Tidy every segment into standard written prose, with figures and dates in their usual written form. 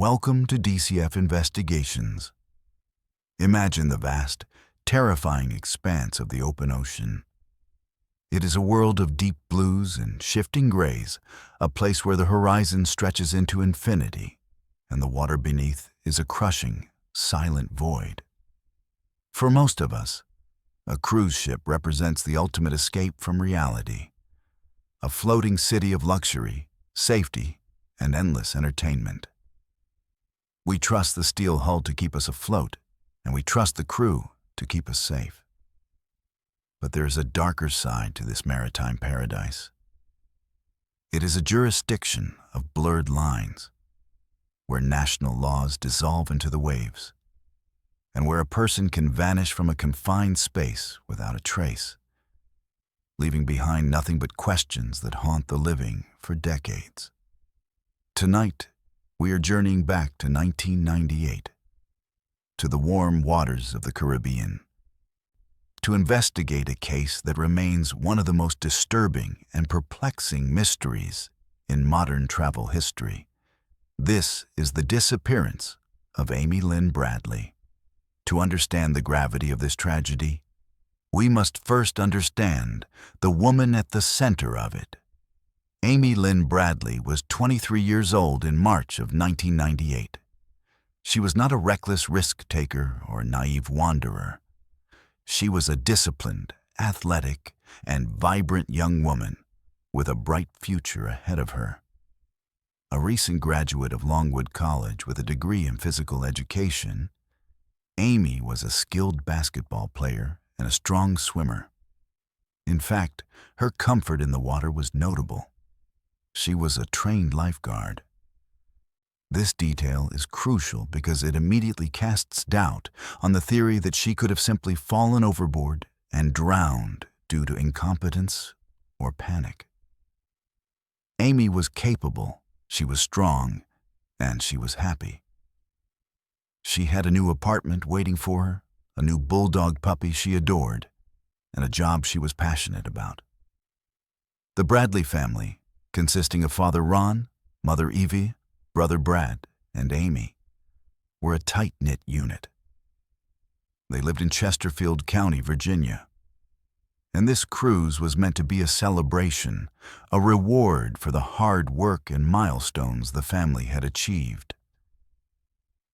Welcome to DCF Investigations. Imagine the vast, terrifying expanse of the open ocean. It is a world of deep blues and shifting grays, a place where the horizon stretches into infinity, and the water beneath is a crushing, silent void. For most of us, a cruise ship represents the ultimate escape from reality. A floating city of luxury, safety, and endless entertainment. We trust the steel hull to keep us afloat, and we trust the crew to keep us safe. But there is a darker side to this maritime paradise. It is a jurisdiction of blurred lines, where national laws dissolve into the waves, and where a person can vanish from a confined space without a trace, leaving behind nothing but questions that haunt the living for decades. Tonight, we are journeying back to 1998, to the warm waters of the Caribbean, to investigate a case that remains one of the most disturbing and perplexing mysteries in modern travel history. This is the disappearance of Amy Lynn Bradley. To understand the gravity of this tragedy, we must first understand the woman at the center of it. Amy Lynn Bradley was 23 years old in March of 1998. She was not a reckless risk-taker or naive wanderer. She was a disciplined, athletic, and vibrant young woman with a bright future ahead of her. A recent graduate of Longwood College with a degree in physical education, Amy was a skilled basketball player and a strong swimmer. In fact, her comfort in the water was notable. She was a trained lifeguard. This detail is crucial because it immediately casts doubt on the theory that she could have simply fallen overboard and drowned due to incompetence or panic. Amy was capable, she was strong, and she was happy. She had a new apartment waiting for her, a new bulldog puppy she adored, and a job she was passionate about. The Bradley family, consisting of Father Ron, Mother Evie, Brother Brad, and Amy, were a tight-knit unit. They lived in Chesterfield County, Virginia. And this cruise was meant to be a celebration, a reward for the hard work and milestones the family had achieved.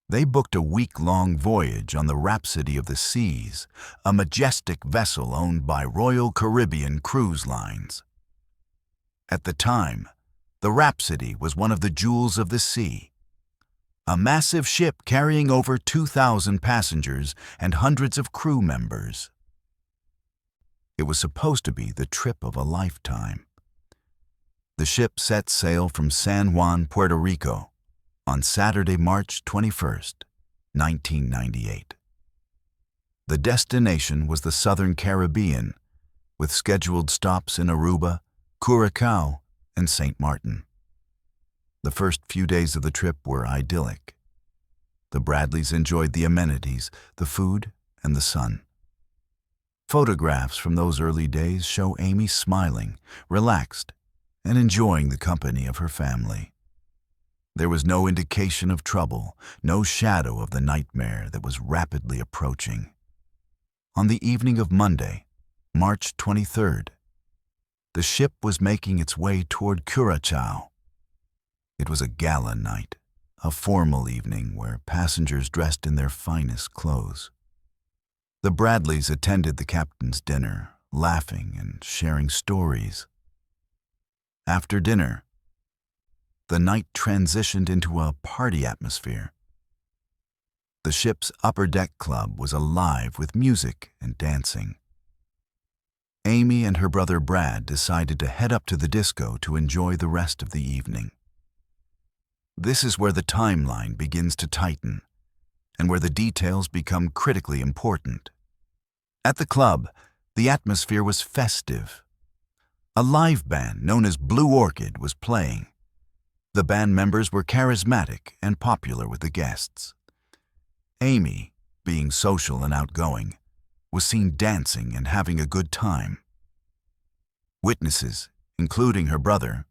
They booked a week-long voyage on the Rhapsody of the Seas, a majestic vessel owned by Royal Caribbean Cruise Lines. At the time, the Rhapsody was one of the jewels of the sea, a massive ship carrying over 2,000 passengers and hundreds of crew members. It was supposed to be the trip of a lifetime. The ship set sail from San Juan, Puerto Rico, on Saturday, March 21st, 1998. The destination was the Southern Caribbean, with scheduled stops in Aruba, Curacao, and St. Martin. The first few days of the trip were idyllic. The Bradleys enjoyed the amenities, the food, and the sun. Photographs from those early days show Amy smiling, relaxed, and enjoying the company of her family. There was no indication of trouble, no shadow of the nightmare that was rapidly approaching. On the evening of Monday, March 23rd, the ship was making its way toward Curacao. It was a gala night, a formal evening where passengers dressed in their finest clothes. The Bradleys attended the captain's dinner, laughing and sharing stories. After dinner, the night transitioned into a party atmosphere. The ship's upper deck club was alive with music and dancing. Amy and her brother Brad decided to head up to the disco to enjoy the rest of the evening. This is where the timeline begins to tighten, and where the details become critically important. At the club, the atmosphere was festive. A live band known as Blue Orchid was playing. The band members were charismatic and popular with the guests. Amy, being social and outgoing, was seen dancing and having a good time. Witnesses, including her brother,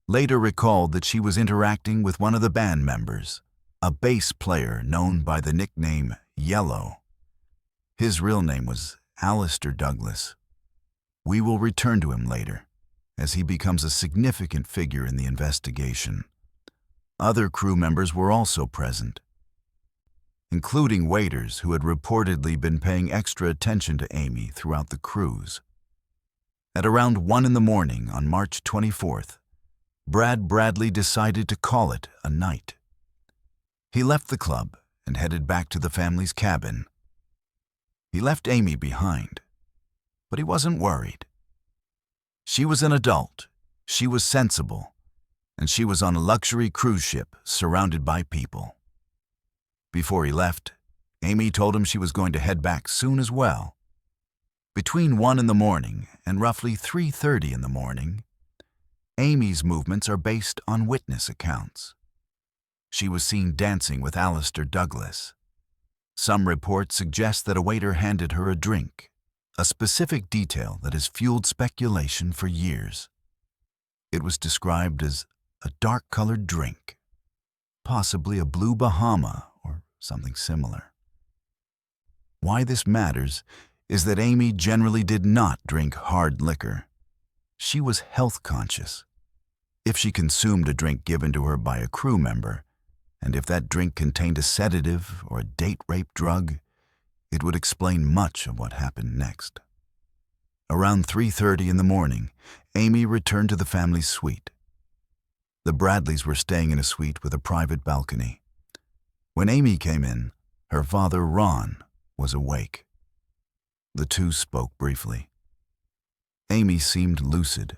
later recalled that she was interacting with one of the band members, a bass player known by the nickname Yellow. His real name was Alister Douglas. We will return to him later, as he becomes a significant figure in the investigation. Other crew members were also present, including waiters who had reportedly been paying extra attention to Amy throughout the cruise. At around 1 in the morning on March 24th, Brad Bradley decided to call it a night. He left the club and headed back to the family's cabin. He left Amy behind, but he wasn't worried. She was an adult, she was sensible, and she was on a luxury cruise ship surrounded by people. Before he left, Amy told him she was going to head back soon as well. Between 1 in the morning and roughly 3:30 in the morning, Amy's movements are based on witness accounts. She was seen dancing with Alister Douglas. Some reports suggest that a waiter handed her a drink, a specific detail that has fueled speculation for years. It was described as a dark-colored drink, possibly a blue Bahama or something similar. Why this matters is that Amy generally did not drink hard liquor. She was health conscious. If she consumed a drink given to her by a crew member, and if that drink contained a sedative or a date rape drug, it would explain much of what happened next. Around 3:30 in the morning, Amy returned to the family's suite. The Bradleys were staying in a suite with a private balcony. When Amy came in, her father, Ron, was awake. The two spoke briefly. Amy seemed lucid,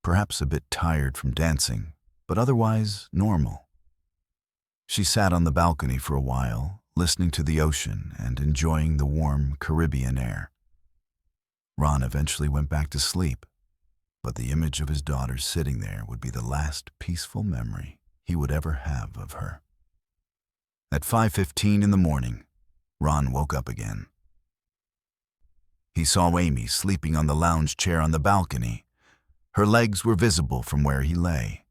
perhaps a bit tired from dancing, but otherwise normal. She sat on the balcony for a while, listening to the ocean and enjoying the warm Caribbean air. Ron eventually went back to sleep, but the image of his daughter sitting there would be the last peaceful memory he would ever have of her. At 5:15 in the morning, Ron woke up again. He saw Amy sleeping on the lounge chair on the balcony. Her legs were visible from where he lay.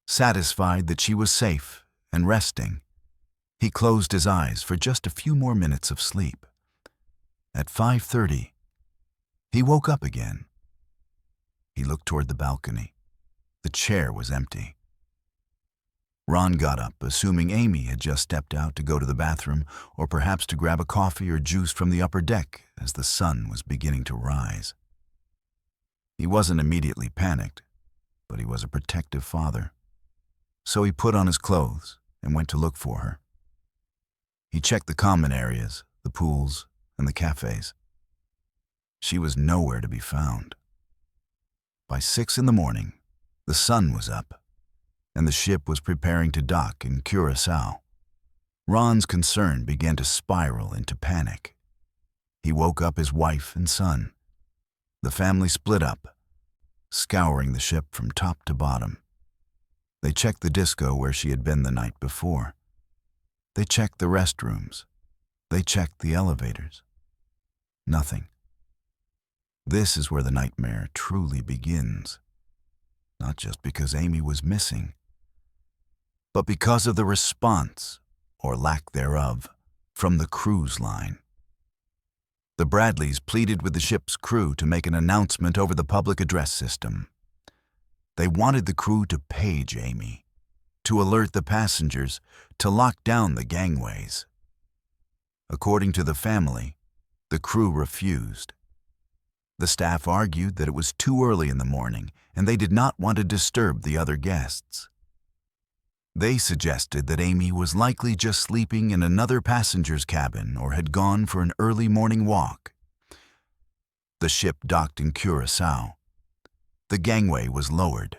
Satisfied that she was safe and resting, he closed his eyes for just a few more minutes of sleep. At 5:30, he woke up again. He looked toward the balcony. The chair was empty. Ron got up, assuming Amy had just stepped out to go to the bathroom or perhaps to grab a coffee or juice from the upper deck as the sun was beginning to rise. He wasn't immediately panicked, but he was a protective father. So he put on his clothes and went to look for her. He checked the common areas, the pools, and the cafes. She was nowhere to be found. By 6 in the morning, the sun was up, and the ship was preparing to dock in Curacao. Ron's concern began to spiral into panic. He woke up his wife and son. The family split up, scouring the ship from top to bottom. They checked the disco where she had been the night before. They checked the restrooms. They checked the elevators. Nothing. This is where the nightmare truly begins. Not just because Amy was missing, but because of the response, or lack thereof, from the cruise line. The Bradleys pleaded with the ship's crew to make an announcement over the public address system. They wanted the crew to page Amy, to alert the passengers, to lock down the gangways. According to the family, the crew refused. The staff argued that it was too early in the morning and they did not want to disturb the other guests. They suggested that Amy was likely just sleeping in another passenger's cabin or had gone for an early morning walk. The ship docked in Curacao. The gangway was lowered.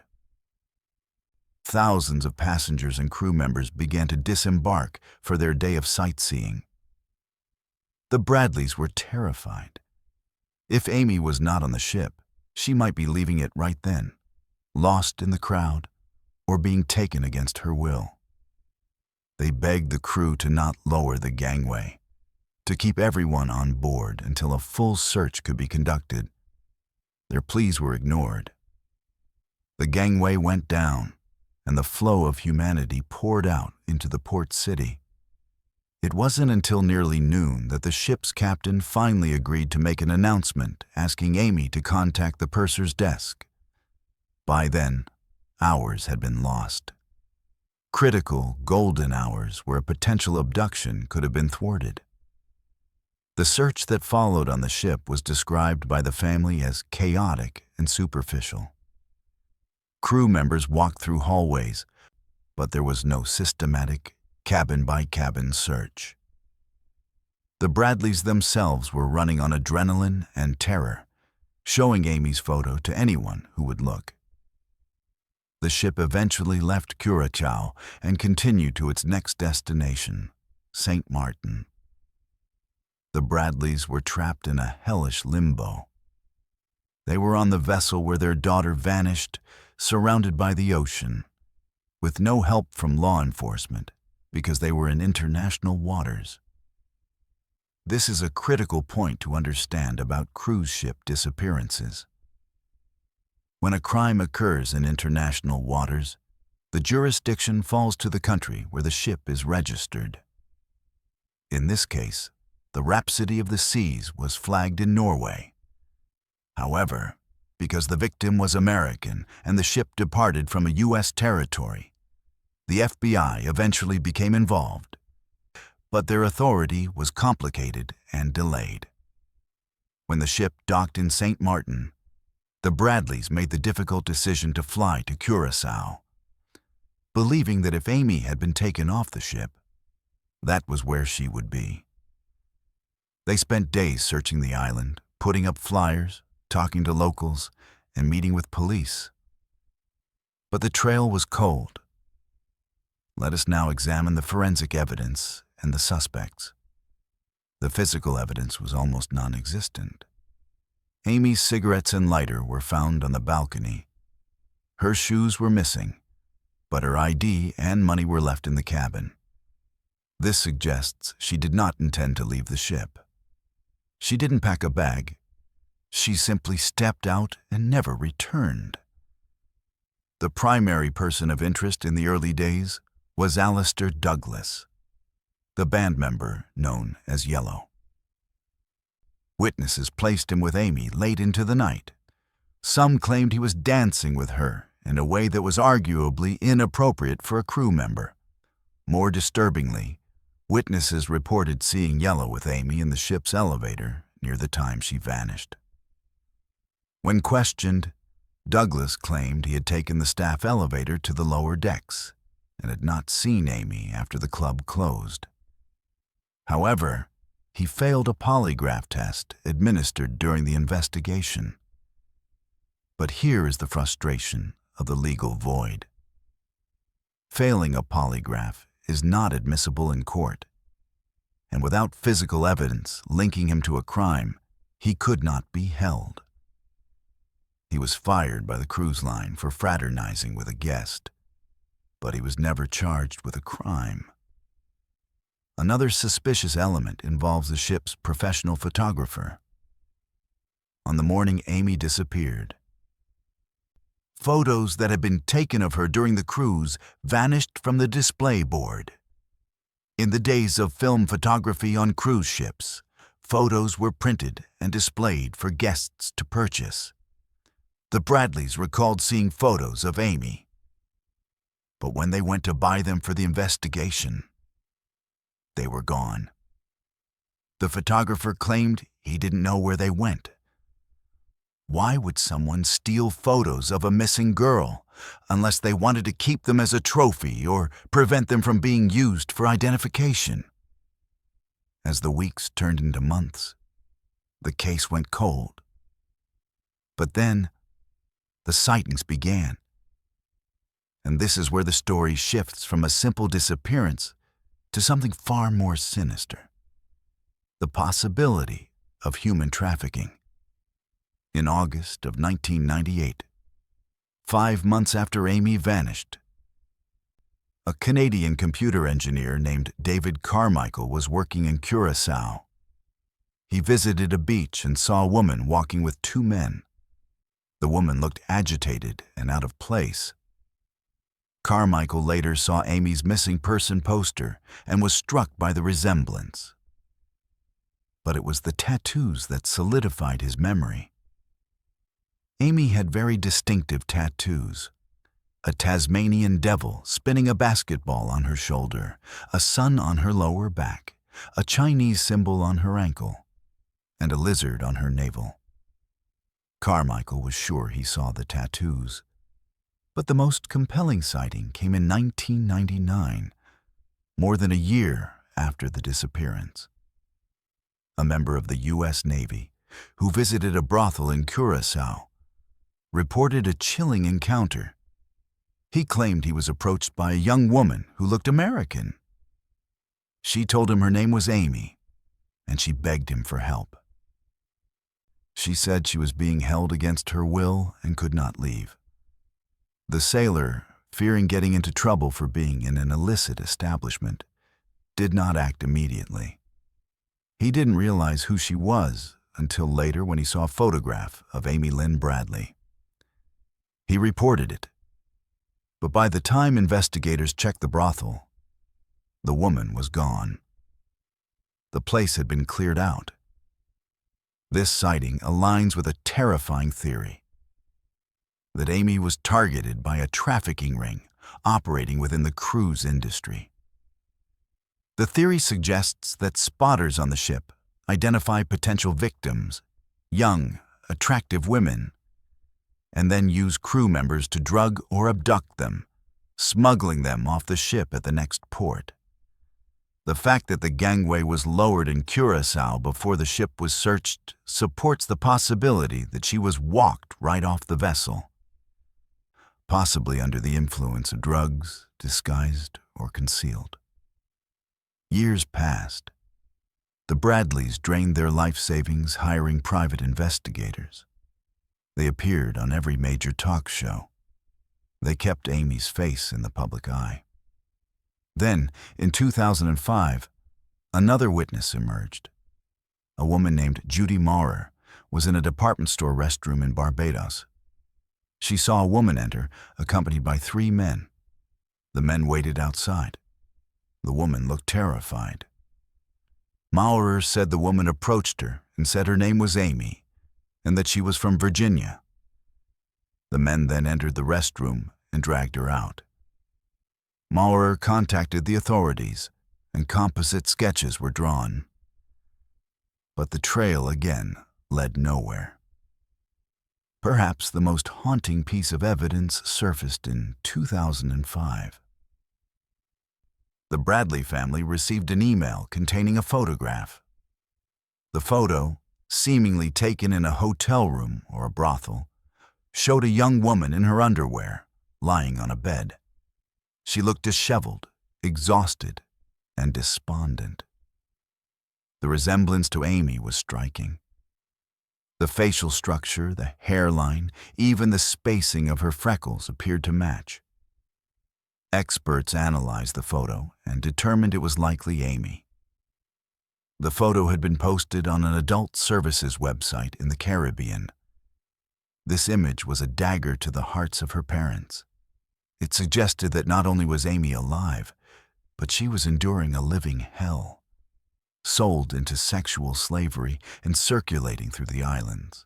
Thousands of passengers and crew members began to disembark for their day of sightseeing. The Bradleys were terrified. If Amy was not on the ship, she might be leaving it right then, lost in the crowd, or being taken against her will. They begged the crew to not lower the gangway, to keep everyone on board until a full search could be conducted. Their pleas were ignored. The gangway went down, and the flow of humanity poured out into the port city. It wasn't until nearly noon that the ship's captain finally agreed to make an announcement asking Amy to contact the purser's desk. By then, hours had been lost. Critical, golden hours where a potential abduction could have been thwarted. The search that followed on the ship was described by the family as chaotic and superficial. Crew members walked through hallways, but there was no systematic, cabin-by-cabin search. The Bradleys themselves were running on adrenaline and terror, showing Amy's photo to anyone who would look. The ship eventually left Curacao and continued to its next destination, St. Martin. The Bradleys were trapped in a hellish limbo. They were on the vessel where their daughter vanished, surrounded by the ocean, with no help from law enforcement because they were in international waters. This is a critical point to understand about cruise ship disappearances. When a crime occurs in international waters, the jurisdiction falls to the country where the ship is registered. In this case, the Rhapsody of the Seas was flagged in Norway. However, because the victim was American and the ship departed from a U.S. territory, the FBI eventually became involved, but their authority was complicated and delayed. When the ship docked in St. Martin, the Bradleys made the difficult decision to fly to Curacao, believing that if Amy had been taken off the ship, that was where she would be. They spent days searching the island, putting up flyers, talking to locals, and meeting with police. But the trail was cold. Let us now examine the forensic evidence and the suspects. The physical evidence was almost non-existent. Amy's cigarettes and lighter were found on the balcony. Her shoes were missing, but her ID and money were left in the cabin. This suggests she did not intend to leave the ship. She didn't pack a bag. She simply stepped out and never returned. The primary person of interest in the early days was Alister Douglas, the band member known as Yellow. Witnesses placed him with Amy late into the night. Some claimed he was dancing with her in a way that was arguably inappropriate for a crew member. More disturbingly, witnesses reported seeing Yellow with Amy in the ship's elevator near the time she vanished. When questioned, Douglas claimed he had taken the staff elevator to the lower decks and had not seen Amy after the club closed. However, he failed a polygraph test administered during the investigation. But here is the frustration of the legal void. Failing a polygraph is not admissible in court, and without physical evidence linking him to a crime, he could not be held. He was fired by the cruise line for fraternizing with a guest, but he was never charged with a crime. Another suspicious element involves the ship's professional photographer. On the morning Amy disappeared, photos that had been taken of her during the cruise vanished from the display board. In the days of film photography on cruise ships, photos were printed and displayed for guests to purchase. The Bradleys recalled seeing photos of Amy, but when they went to buy them for the investigation, they were gone. The photographer claimed he didn't know where they went. Why would someone steal photos of a missing girl unless they wanted to keep them as a trophy or prevent them from being used for identification? As the weeks turned into months, the case went cold. But then, the sightings began. And this is where the story shifts from a simple disappearance to something far more sinister: the possibility of human trafficking. In August of 1998, 5 months after Amy vanished, a Canadian computer engineer named David Carmichael was working in Curacao. He visited a beach and saw a woman walking with 2 men. The woman looked agitated and out of place. Carmichael later saw Amy's missing person poster and was struck by the resemblance. But it was the tattoos that solidified his memory. Amy had very distinctive tattoos. A Tasmanian devil spinning a basketball on her shoulder, a sun on her lower back, a Chinese symbol on her ankle, and a lizard on her navel. Carmichael was sure he saw the tattoos. But the most compelling sighting came in 1999, more than a year after the disappearance. A member of the U.S. Navy, who visited a brothel in Curacao, reported a chilling encounter. He claimed he was approached by a young woman who looked American. She told him her name was Amy, and she begged him for help. She said she was being held against her will and could not leave. The sailor, fearing getting into trouble for being in an illicit establishment, did not act immediately. He didn't realize who she was until later when he saw a photograph of Amy Lynn Bradley. He reported it, but by the time investigators checked the brothel, the woman was gone. The place had been cleared out. This sighting aligns with a terrifying theory that Amy was targeted by a trafficking ring operating within the cruise industry. The theory suggests that spotters on the ship identify potential victims, young, attractive women, and then use crew members to drug or abduct them, smuggling them off the ship at the next port. The fact that the gangway was lowered in Curacao before the ship was searched supports the possibility that she was walked right off the vessel, possibly under the influence of drugs, disguised or concealed. Years passed. The Bradleys drained their life savings hiring private investigators. They appeared on every major talk show. They kept Amy's face in the public eye. Then, in 2005, another witness emerged. A woman named Judy Maurer was in a department store restroom in Barbados. She saw a woman enter, accompanied by 3 men. The men waited outside. The woman looked terrified. Maurer said the woman approached her and said her name was Amy and that she was from Virginia. The men then entered the restroom and dragged her out. Maurer contacted the authorities, and composite sketches were drawn. But the trail again led nowhere. Perhaps the most haunting piece of evidence surfaced in 2005. The Bradley family received an email containing a photograph. The photo, seemingly taken in a hotel room or a brothel, showed a young woman in her underwear, lying on a bed. She looked disheveled, exhausted, and despondent. The resemblance to Amy was striking. The facial structure, the hairline, even the spacing of her freckles appeared to match. Experts analyzed the photo and determined it was likely Amy. The photo had been posted on an adult services website in the Caribbean. This image was a dagger to the hearts of her parents. It suggested that not only was Amy alive, but she was enduring a living hell, sold into sexual slavery and circulating through the islands.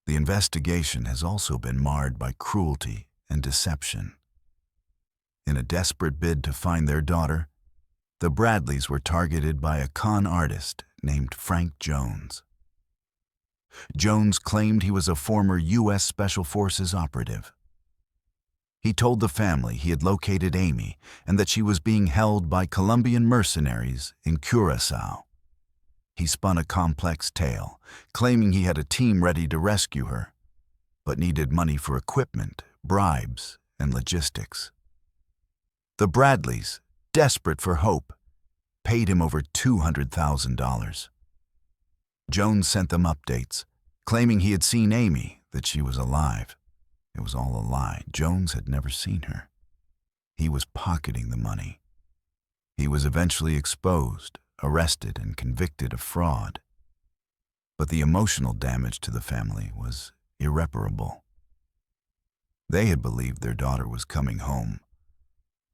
The investigation has also been marred by cruelty and deception. In a desperate bid to find their daughter, the Bradleys were targeted by a con artist named Frank Jones. Jones claimed he was a former U.S. Special Forces operative. He told the family he had located Amy and that she was being held by Colombian mercenaries in Curacao. He spun a complex tale, claiming he had a team ready to rescue her, but needed money for equipment, bribes, and logistics. The Bradleys, desperate for hope, paid him over $200,000. Jones sent them updates, claiming he had seen Amy, that she was alive. It was all a lie. Jones had never seen her. He was pocketing the money. He was eventually exposed, arrested, and convicted of fraud. But the emotional damage to the family was irreparable. They had believed their daughter was coming home,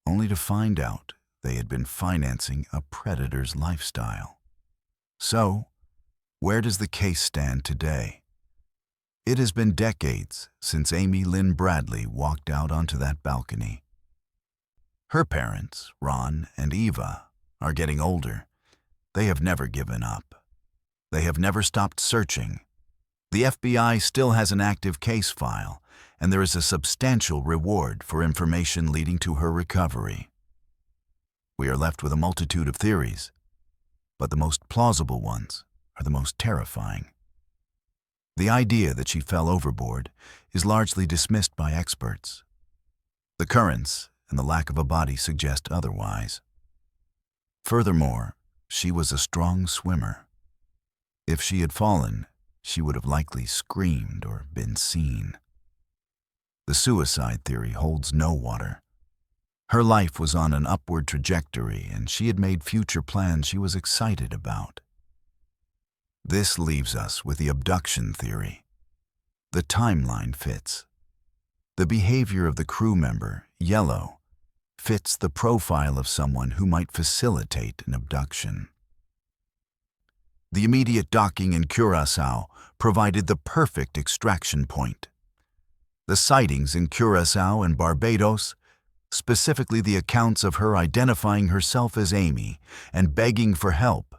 only to find out they had been financing a predator's lifestyle. So, where does the case stand today? It has been decades since Amy Lynn Bradley walked out onto that balcony. Her parents, Ron and Eva, are getting older. They have never given up. They have never stopped searching. The FBI still has an active case file, and there is a substantial reward for information leading to her recovery. We are left with a multitude of theories, but the most plausible ones are the most terrifying. The idea that she fell overboard is largely dismissed by experts. The currents and the lack of a body suggest otherwise. Furthermore, she was a strong swimmer. If she had fallen, she would have likely screamed or been seen. The suicide theory holds no water. Her life was on an upward trajectory, and she had made future plans she was excited about. This leaves us with the abduction theory. The timeline fits. The behavior of the crew member, Yellow, fits the profile of someone who might facilitate an abduction. The immediate docking in Curacao provided the perfect extraction point. The sightings in Curacao and Barbados, specifically the accounts of her identifying herself as Amy and begging for help,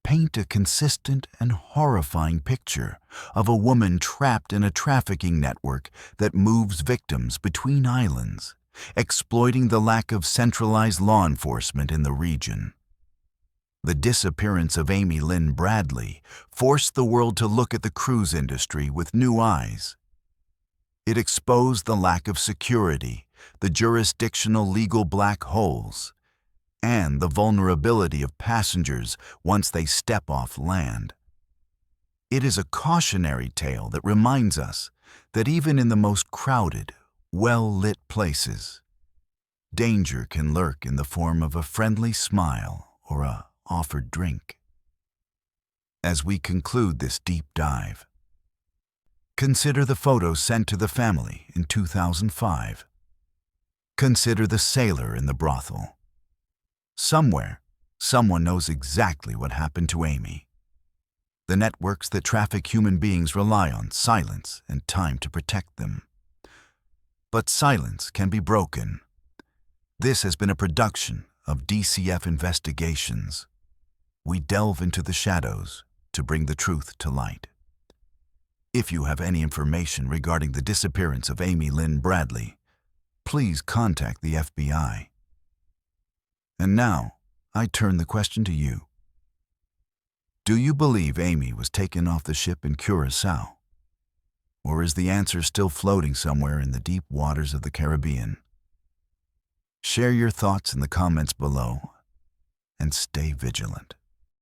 paint a consistent and horrifying picture of a woman trapped in a trafficking network that moves victims between islands, exploiting the lack of centralized law enforcement in the region. The disappearance of Amy Lynn Bradley forced the world to look at the cruise industry with new eyes. It exposed the lack of security, the jurisdictional legal black holes, and the vulnerability of passengers once they step off land. It is a cautionary tale that reminds us that even in the most crowded, well-lit places, danger can lurk in the form of a friendly smile or a offered drink. As we conclude this deep dive, consider the photos sent to the family in 2005. Consider the sailor in the brothel. Somewhere, someone knows exactly what happened to Amy. The networks that traffic human beings rely on silence and time to protect them. But silence can be broken. This has been a production of DCF Investigations. We delve into the shadows to bring the truth to light. If you have any information regarding the disappearance of Amy Lynn Bradley, please contact the FBI. And now, I turn the question to you. Do you believe Amy was taken off the ship in Curacao? Or is the answer still floating somewhere in the deep waters of the Caribbean? Share your thoughts in the comments below, and stay vigilant.